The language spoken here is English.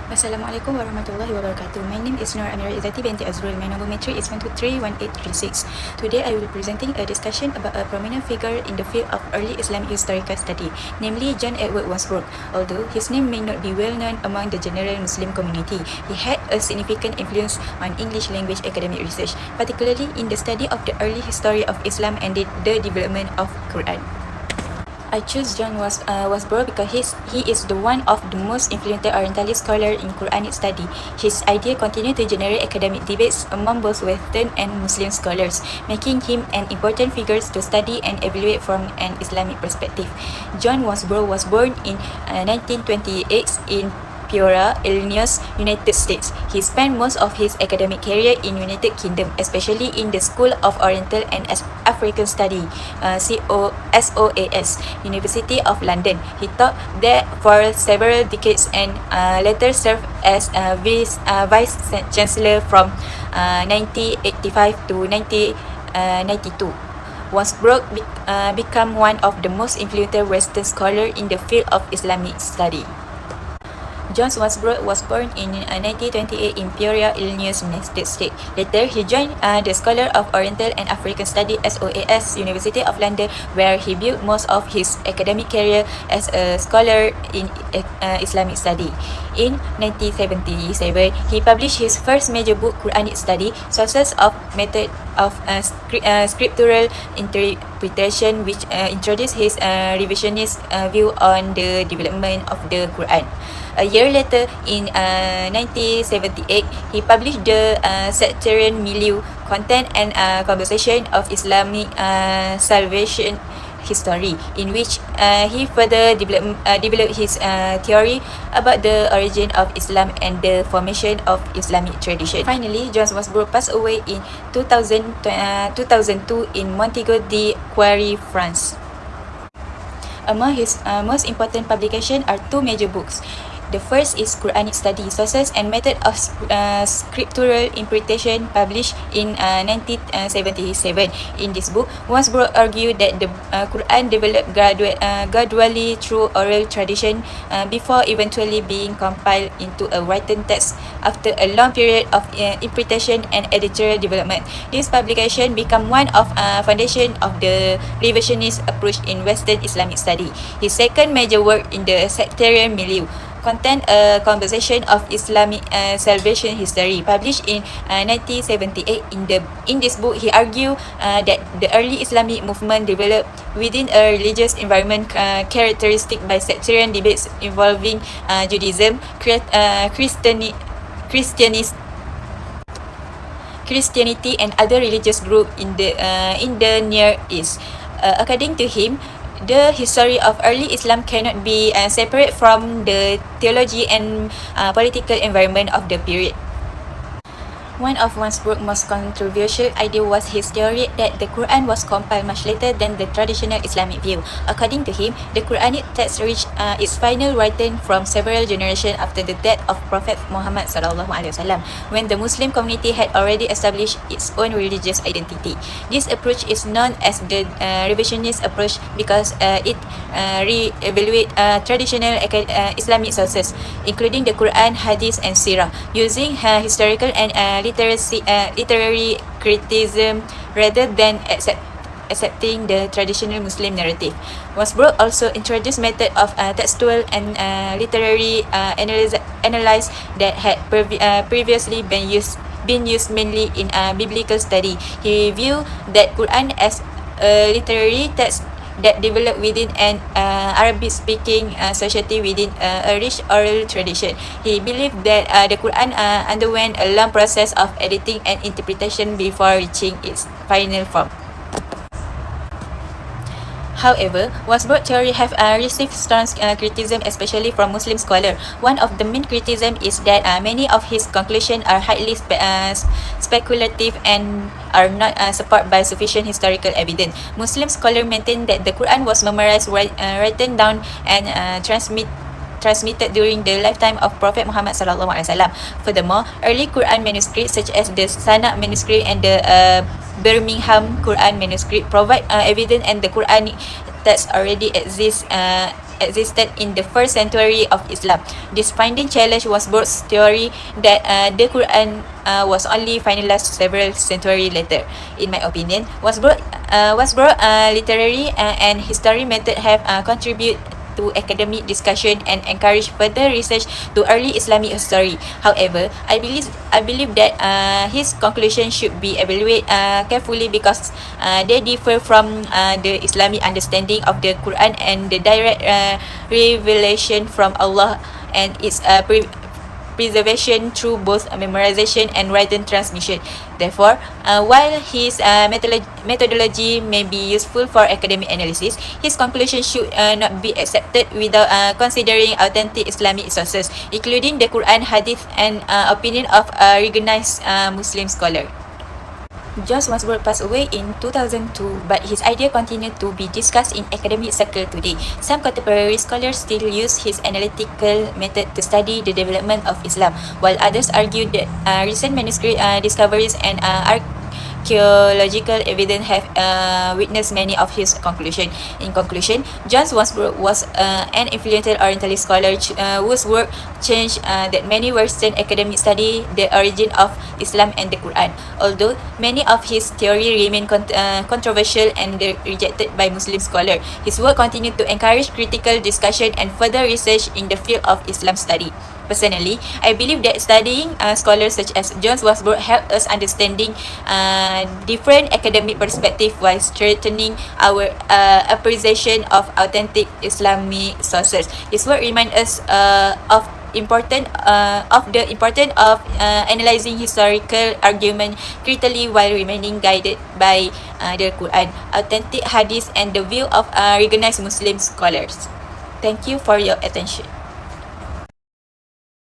Assalamualaikum warahmatullahi wabarakatuh. My name is Nur Amira Izzati binti Azrul. My number matric is 1231836. Today I will be presenting a discussion about a prominent figure in the field of early Islamic historical study, namely John Edward Wansbrough. Although his name may not be well known among the general Muslim community, he had a significant influence on English language academic research, particularly in the study of the early history of Islam and the development of Quran. I choose John Wansbrough because he is the one of the most influential Orientalist scholar in Quranic study. His idea continued to generate academic debates among both Western and Muslim scholars, making him an important figure to study and evaluate from an Islamic perspective. John Wansbrough was born in 1928 in Peoria, Illinois, United States. He spent most of his academic career in United Kingdom, especially in the School of Oriental and African Study, SOAS, University of London. He taught there for several decades and later served as Vice Chancellor from 1985 to 1992. Wansbrough became one of the most influential Western scholars in the field of Islamic study. John Wansbrough was born in 1928 in Peoria, Illinois, United States. Later, he joined the Scholar of Oriental and African Study (SOAS), University of London, where he built most of his academic career as a scholar in Islamic study. In 1977, he published his first major book, Quranic Study: Sources of Method of Scriptural Interpretation, which introduced his revisionist view on the development of the Quran. A year later, in 1978, he published the Sectarian Milieu, Content and Conversation of Islamic Salvation History, in which he further developed his theory about the origin of Islam and the formation of Islamic tradition. Finally, John Wansbrough passed away in 2002 in Montego de Quarry, France. Among his most important publications are two major books. The first is Quranic Study, Sources and Method of Scriptural Interpretation, published in 1977. In this book, Wansbrough argued that the Quran developed gradually through oral tradition before eventually being compiled into a written text after a long period of interpretation and editorial development. This publication became one of foundation of the revisionist approach in Western Islamic study. His second major work in the Sectarian Milieu, Content a Conversation of Islamic Salvation History, published in 1978. In this book, he argued that the early Islamic movement developed within a religious environment characteristic by sectarian debates involving Judaism, Christianity, and other religious groups in the Near East. According to him, the history of early Islam cannot be separate from the theology and political environment of the period. One of Wansbrough's most controversial ideas was his theory that the Quran was compiled much later than the traditional Islamic view. According to him, the Quranic text reached its final writing from several generations after the death of Prophet Muhammad SAW, when the Muslim community had already established its own religious identity. This approach is known as the revisionist approach because it re-evaluates traditional Islamic sources, including the Quran, Hadith, and Sirah, using historical and literary criticism rather than accepting the traditional Muslim narrative. Wansbrough also introduced methods of textual and literary analysis that had previously been used mainly in biblical study. He viewed that Quran as a literary text that developed within an Arabic-speaking society within a rich oral tradition. He believed that the Quran underwent a long process of editing and interpretation before reaching its final form. However, Wansbrough's theory have received strong criticism, especially from Muslim scholars. One of the main criticisms is that many of his conclusions are highly speculative and are not supported by sufficient historical evidence. Muslim scholars maintain that the Quran was memorized, written down, and transmitted during the lifetime of Prophet Muhammad SAW. Furthermore, early Quran manuscripts such as the Sanad manuscript and the Birmingham Quran manuscript provide evidence and the Quranic text already exists existed in the first century of Islam. This finding challenged Wansbrough's theory that the Quran was only finalized several centuries later. In my opinion, Wansbrough literary and history method have contributed to academic discussion and encourage further research to early Islamic history. However, I believe that his conclusion should be evaluated carefully because they differ from the Islamic understanding of the Quran and the direct revelation from Allah and its preservation through both memorization and written transmission. Therefore, while his methodology may be useful for academic analysis, his conclusion should not be accepted without considering authentic Islamic sources, including the Quran, Hadith, and opinion of recognized Muslim scholar. John Wansbrough passed away in 2002, but his idea continued to be discussed in academic circles today. Some contemporary scholars still use his analytical method to study the development of Islam, while others argue that recent manuscript discoveries and archaeological evidence have witnessed many of his conclusions. In conclusion, John Wansbrough was an influential Orientalist scholar whose work changed that many Western academics study the origin of Islam and the Quran. Although many of his theory remain controversial and rejected by Muslim scholars, his work continued to encourage critical discussion and further research in the field of Islam study. Personally, I believe that studying scholars such as John Wansbrough help us understanding different academic perspectives while strengthening our appreciation of authentic Islamic sources. His work reminds us of the importance of analyzing historical argument critically while remaining guided by the Quran, authentic hadith, and the view of recognized Muslim scholars. Thank you for your attention.